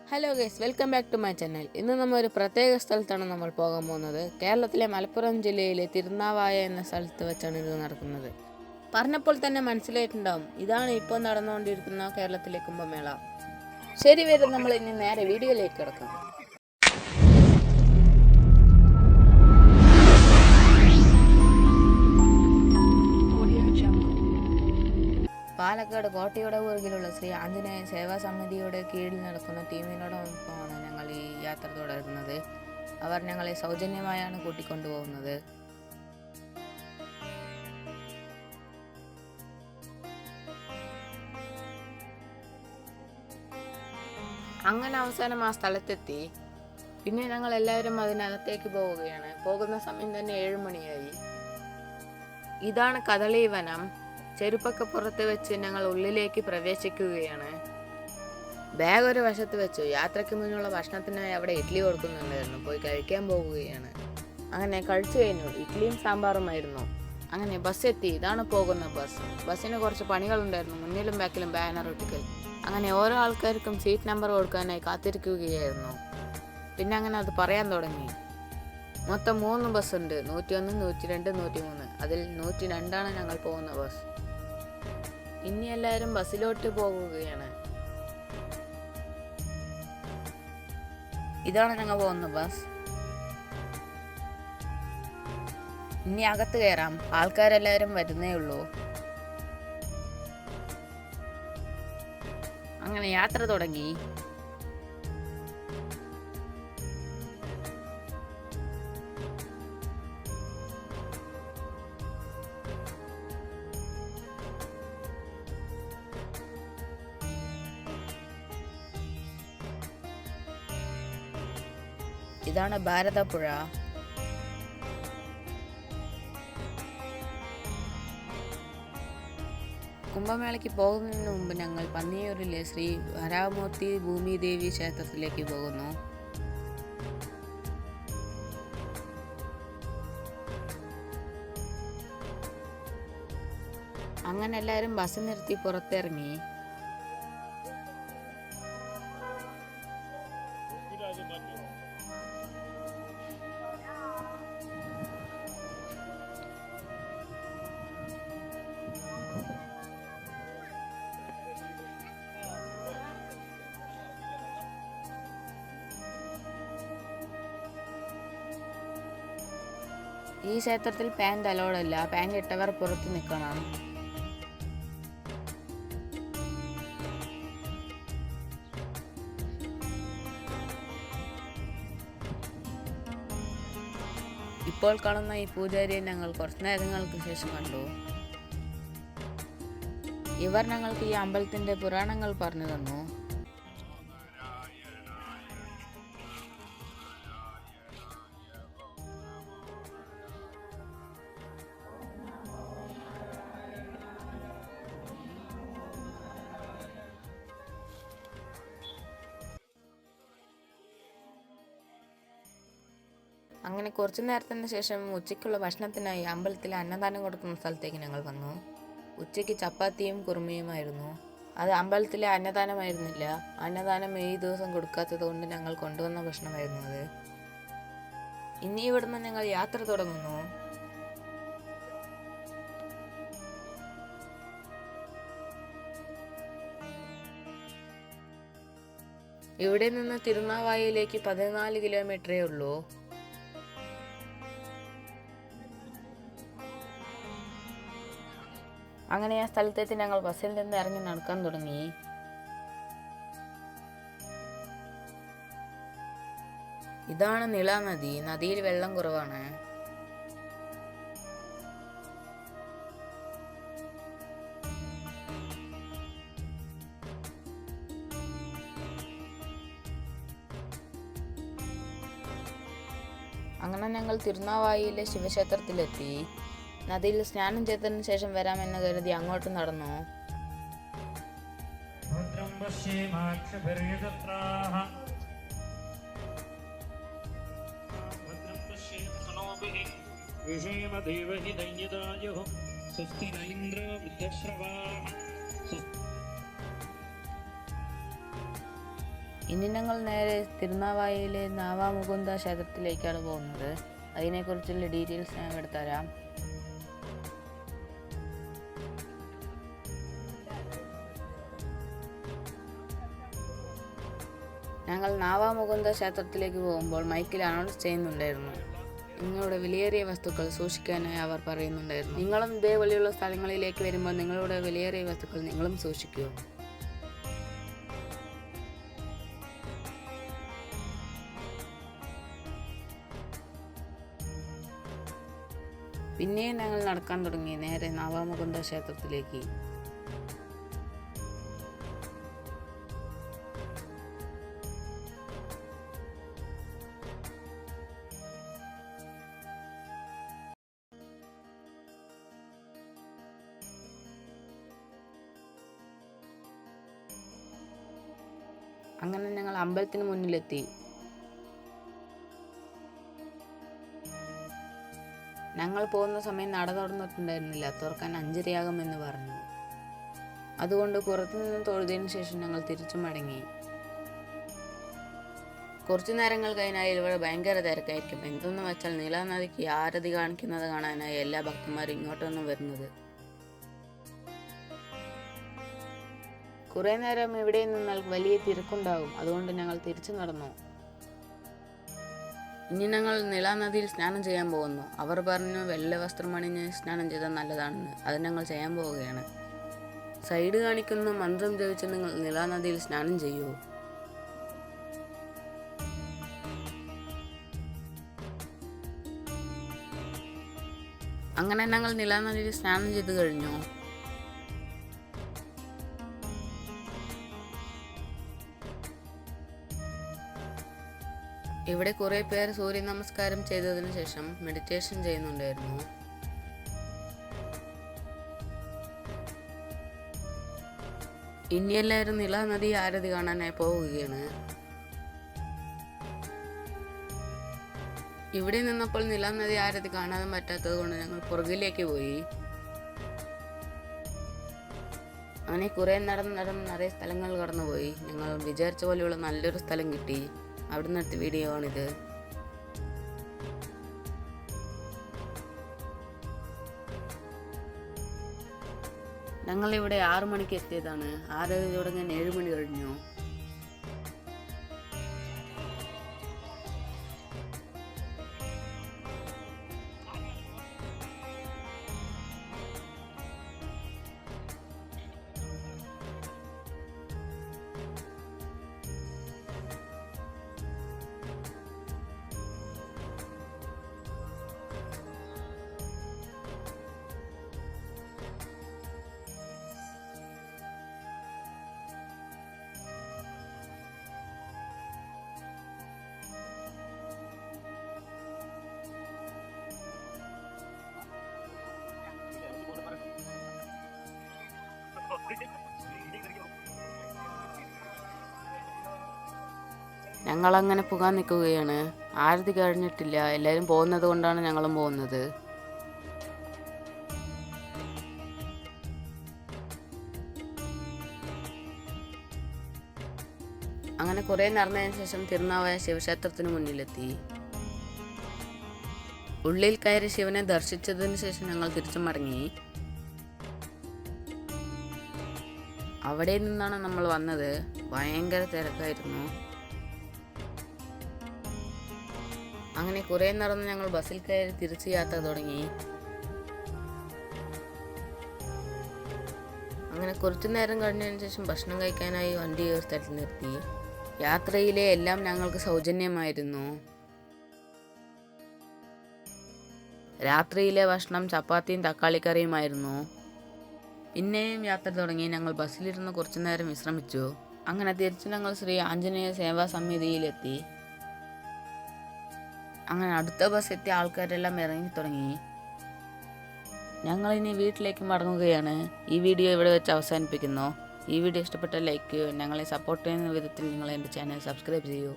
Hello guys, welcome back to my channel. ഇന്ന് നമ്മൾ ഒരു പ്രത്യേക സ്ഥലത്താണ് നമ്മൾ പോകാൻ പോകുന്നത്. കേരളത്തിലെ മലപ്പുറം ജില്ലയിലെ തിരുനാവായ എന്ന സ്ഥലത്ത് വെച്ചാണ് ഇത് നടക്കുന്നത്. പറഞ്ഞപ്പോൾ തന്നെ മനസ്സിലായിട്ടുണ്ടാവും, ഇതാണ് ഇപ്പോൾ നടന്നുകൊണ്ടിരിക്കുന്ന കേരളത്തിലെ കുംഭമേള. ശരി, വരും നമ്മൾ ഇനി നേരെ വീഡിയോയിലേക്ക് കിടക്കാം. പാലക്കാട് കോട്ടയുടെ പുറകിലുള്ള ശ്രീ ആഞ്ജനേയ സേവാ സമിതിയുടെ കീഴിൽ നടക്കുന്ന ടീമിനോടൊപ്പമാണ് ഞങ്ങൾ ഈ യാത്ര തുടരുന്നത്. അവർ ഞങ്ങളെ സൗജന്യമായാണ് കൂട്ടിക്കൊണ്ടുപോകുന്നത്. അങ്ങനെ അവസാനം ആ സ്ഥലത്തെത്തി. പിന്നെ ഞങ്ങൾ എല്ലാവരും അതിനകത്തേക്ക് പോവുകയാണ്. പോകുന്ന സമയം തന്നെ 7 മണിയായി. ഇതാണ് കദളി വനം. ചെരുപ്പൊക്കെ പുറത്ത് വെച്ച് ഞങ്ങൾ ഉള്ളിലേക്ക് പ്രവേശിക്കുകയാണ്. ബാഗ് ഒരു വശത്ത് വെച്ചു. യാത്രയ്ക്ക് മുന്നുള്ള ഭക്ഷണത്തിനായി അവിടെ ഇഡ്ഡലി കൊടുക്കുന്നുണ്ടായിരുന്നു. പോയി കഴിക്കാൻ പോവുകയാണ്. അങ്ങനെ കഴിച്ചു കഴിഞ്ഞു. ഇഡ്ഡലിയും സാമ്പാറുമായിരുന്നു. അങ്ങനെ ബസ് എത്തി. ഇതാണ് പോകുന്ന ബസ്. ബസ്സിന് കുറച്ച് പണികളുണ്ടായിരുന്നു. മുന്നിലും ബാക്കിലും ബാനർ ഒട്ടിക്കൽ. അങ്ങനെ ഓരോ ആൾക്കാർക്കും സീറ്റ് നമ്പർ കൊടുക്കാനായി കാത്തിരിക്കുകയായിരുന്നു. പിന്നെ അങ്ങനെ അത് പറയാൻ തുടങ്ങി. മൊത്തം 3 ബസ്സുണ്ട്. 101, 102, 103. അതിൽ 102ആണ് ഞങ്ങൾ പോകുന്ന ബസ്. ഇനി എല്ലാവരും ബസ്സിലോട്ട് പോകുകയാണ്. ഇതാണ് ഞങ്ങൾ പോകുന്ന ബസ്. ഇനി അകത്ത് കയറാം. ആൾക്കാരെല്ലാവരും വരുന്നേ ഉള്ളൂ. അങ്ങനെ യാത്ര തുടങ്ങി. ഇതാണ് ഭാരതപ്പുഴ. കുംഭമേളയ്ക്ക് പോകുന്നതിന് മുമ്പ് ഞങ്ങൾ പന്നിയൂരിലെ ശ്രീ വരാഹമൂർത്തി ഭൂമിദേവി ക്ഷേത്രത്തിലേക്ക് പോകുന്നു. അങ്ങനെ എല്ലാവരും ബസ് നിർത്തി പുറത്തിറങ്ങി. ഈ ക്ഷേത്രത്തിൽ പാൻറ് അലോഡല്ല. പാൻറ് ഇട്ടവർ പുറത്ത് നിൽക്കണം. ഇപ്പോൾ കാണുന്ന ഈ പൂജാരിയെ ഞങ്ങൾ കുറച്ചു നേരങ്ങൾക്ക് ശേഷം കണ്ടു. ഇവർ ഞങ്ങൾക്ക് ഈ അമ്പലത്തിന്റെ പുരാണങ്ങൾ പറഞ്ഞു തന്നു. അങ്ങനെ കുറച്ചു നേരത്തിന് ശേഷം ഉച്ചയ്ക്കുള്ള ഭക്ഷണത്തിനായി അമ്പലത്തിലെ അന്നദാനം കൊടുക്കുന്ന സ്ഥലത്തേക്ക് ഞങ്ങൾ വന്നു. ഉച്ചയ്ക്ക് ചപ്പാത്തിയും കുറുമയുമായിരുന്നു. അത് അമ്പലത്തിലെ അന്നദാനമായിരുന്നില്ല. അന്നദാനം ഈ ദിവസം കൊടുക്കാത്തത് കൊണ്ട് ഞങ്ങൾ കൊണ്ടുവന്ന ഭക്ഷണമായിരുന്നു അത്. ഇനി ഇവിടുന്ന് ഞങ്ങൾ യാത്ര തുടങ്ങുന്നു. ഇവിടെ നിന്ന് തിരുനാവായയിലേക്ക് 14 കിലോമീറ്ററേ ഉള്ളൂ. അങ്ങനെ ആ സ്ഥലത്തെത്തി ഞങ്ങൾ ബസ്സിൽ നിന്ന് ഇറങ്ങി നടക്കാൻ തുടങ്ങി. ഇതാണ് നിള നദി. നദിയിൽ വെള്ളം കുറവാണ്. അങ്ങനെ ഞങ്ങൾ തിരുനാവായയിലെ ശിവക്ഷേത്രത്തിലെത്തി. നദിയിൽ സ്നാനം ചെയ്തതിനു ശേഷം വരാമെന്ന് കരുതി അങ്ങോട്ട് നടന്നു. ഇനി ഞങ്ങൾ നേരെ തിരുനാവായയിലെ നാവാമുകുന്ദ ക്ഷേത്രത്തിലേക്കാണ് പോകുന്നത്. അതിനെക്കുറിച്ചുള്ള ഡീറ്റെയിൽസ് ഞാൻ ഇവിടെ തരാം. ഞങ്ങൾ നാവാമുകുന്ദ ക്ഷേത്രത്തിലേക്ക് പോകുമ്പോൾ മൈക്കിൽ അനൗൺസ് ചെയ്യുന്നുണ്ടായിരുന്നു. നിങ്ങളുടെ വിലയേറിയ വസ്തുക്കൾ സൂക്ഷിക്കാനായി അവർ പറയുന്നുണ്ടായിരുന്നു. നിങ്ങളും ഇതേപോലെയുള്ള സ്ഥലങ്ങളിലേക്ക് വരുമ്പോൾ നിങ്ങളുടെ വിലയേറിയ വസ്തുക്കൾ നിങ്ങളും സൂക്ഷിക്കൂ. പിന്നെയും ഞങ്ങൾ നടക്കാൻ തുടങ്ങി നേരെ നാവാമുകുന്ദ ക്ഷേത്രത്തിലേക്ക്. അങ്ങനെ ഞങ്ങൾ അമ്പലത്തിന് മുന്നിലെത്തി. ഞങ്ങൾ പോകുന്ന സമയം നട തുറന്നിട്ടുണ്ടായിരുന്നില്ല. തുറക്കാൻ 5:30 പറഞ്ഞു. അതുകൊണ്ട് പുറത്തുനിന്ന് തൊഴുതിന് ശേഷം ഞങ്ങൾ തിരിച്ചു മടങ്ങി. കുറച്ചു നേരങ്ങൾ കഴിഞ്ഞാൽ ഇവിടെ ഭയങ്കര തിരക്കായിരിക്കും. എന്തെന്ന് വെച്ചാൽ നീലാനദിക്ക് ആരതി കാണിക്കുന്നത് കാണാനായി എല്ലാ ഭക്തന്മാരും ഇങ്ങോട്ടൊന്നും വരുന്നത്. കുറേ നേരം ഇവിടെ നിന്നാൽ വലിയ തിരക്കുണ്ടാകും. അതുകൊണ്ട് ഞങ്ങൾ തിരിച്ചു നടന്നു. ഇനി ഞങ്ങൾ നീലാനദിയിൽ സ്നാനം ചെയ്യാൻ പോകുന്നു. അവർ പറഞ്ഞു വെള്ള വസ്ത്രം അണിഞ്ഞ് സ്നാനം ചെയ്താൽ നല്ലതാണെന്ന്. അത് ഞങ്ങൾ ചെയ്യാൻ പോവുകയാണ്. സൈഡ് കാണിക്കുന്ന മന്ത്രം ജപിച്ച് നിങ്ങൾ നീലാനദിയിൽ സ്നാനം ചെയ്യൂ. അങ്ങനെ ഞങ്ങൾ നീലാനദിയിൽ സ്നാനം ചെയ്ത് കഴിഞ്ഞു. ഇവിടെ കുറേ പേർ സൂര്യ നമസ്കാരം ചെയ്തതിനു ശേഷം മെഡിറ്റേഷൻ ചെയ്യുന്നുണ്ടായിരുന്നു. ഇനി എല്ലാവരും നീലാനദി ആരതി കാണാനായി പോവുകയാണ്. ഇവിടെ നിന്നപ്പോൾ നീലാനദി ആരതി കാണാൻ പറ്റാത്തത് കൊണ്ട് ഞങ്ങൾ പുറകിലേക്ക് പോയി. അങ്ങനെ കുറേ നടന്ന് നിറയെ സ്ഥലങ്ങൾ കടന്നുപോയി. ഞങ്ങൾ വിചാരിച്ച പോലെയുള്ള നല്ലൊരു സ്ഥലം കിട്ടി. അവിടെ നിന്നെടുത്ത വീഡിയോ ആണിത്. ഞങ്ങളിവിടെ 6 മണിക്ക് എത്തിയതാണ്. ആരതി തുടങ്ങാൻ 7 മണി കഴിഞ്ഞു. ഞങ്ങളങ്ങനെ പോകാൻ നിൽക്കുകയാണ്. ആരതി കഴിഞ്ഞിട്ടില്ല. എല്ലാവരും പോകുന്നത് കൊണ്ടാണ് ഞങ്ങളും പോകുന്നത്. അങ്ങനെ കുറേ നടന്നതിന് ശേഷം തിരുനാവായ ശിവക്ഷേത്രത്തിന് മുന്നിലെത്തി. ഉള്ളിൽ കയറി ശിവനെ ദർശിച്ചതിന് ശേഷം ഞങ്ങൾ തിരിച്ചു മടങ്ങി. അവിടെ നിന്നാണ് നമ്മൾ വന്നത്. ഭയങ്കര തിരക്കായിരുന്നു. അങ്ങനെ കുറേ നടന്ന് ഞങ്ങൾ ബസ്സിൽ കയറി തിരിച്ച് യാത്ര തുടങ്ങി. അങ്ങനെ കുറച്ചു നേരം കഴിഞ്ഞതിന് ശേഷം ഭക്ഷണം കഴിക്കാനായി വണ്ടി ഒരു സ്ഥലത്ത് നിർത്തി. യാത്രയിലെ എല്ലാം ഞങ്ങൾക്ക് സൗജന്യമായിരുന്നു. രാത്രിയിലെ ഭക്ഷണം ചപ്പാത്തിയും തക്കാളിക്കറിയുമായിരുന്നു. പിന്നെയും യാത്ര തുടങ്ങി. ഞങ്ങൾ ബസ്സിലിരുന്ന് കുറച്ചു നേരം വിശ്രമിച്ചു. അങ്ങനെ തിരിച്ച് ഞങ്ങൾ ശ്രീ ആഞ്ജനേയ സേവാ സമിതിയിലെത്തി. അങ്ങനെ അടുത്ത ബസ് എത്തിയ ആൾക്കാരെല്ലാം ഇറങ്ങി തുടങ്ങി. ഞങ്ങളിനി വീട്ടിലേക്ക് മടങ്ങുകയാണ്. ഈ വീഡിയോ ഇവിടെ വെച്ച് അവസാനിപ്പിക്കുന്നു. ഈ വീഡിയോ ഇഷ്ടപ്പെട്ട ലൈക്ക് ചെയ്യുക. ഞങ്ങളെ സപ്പോർട്ട് ചെയ്യുന്ന വിധത്തിൽ നിങ്ങൾ എൻ്റെ ചാനൽ സബ്സ്ക്രൈബ് ചെയ്യൂ.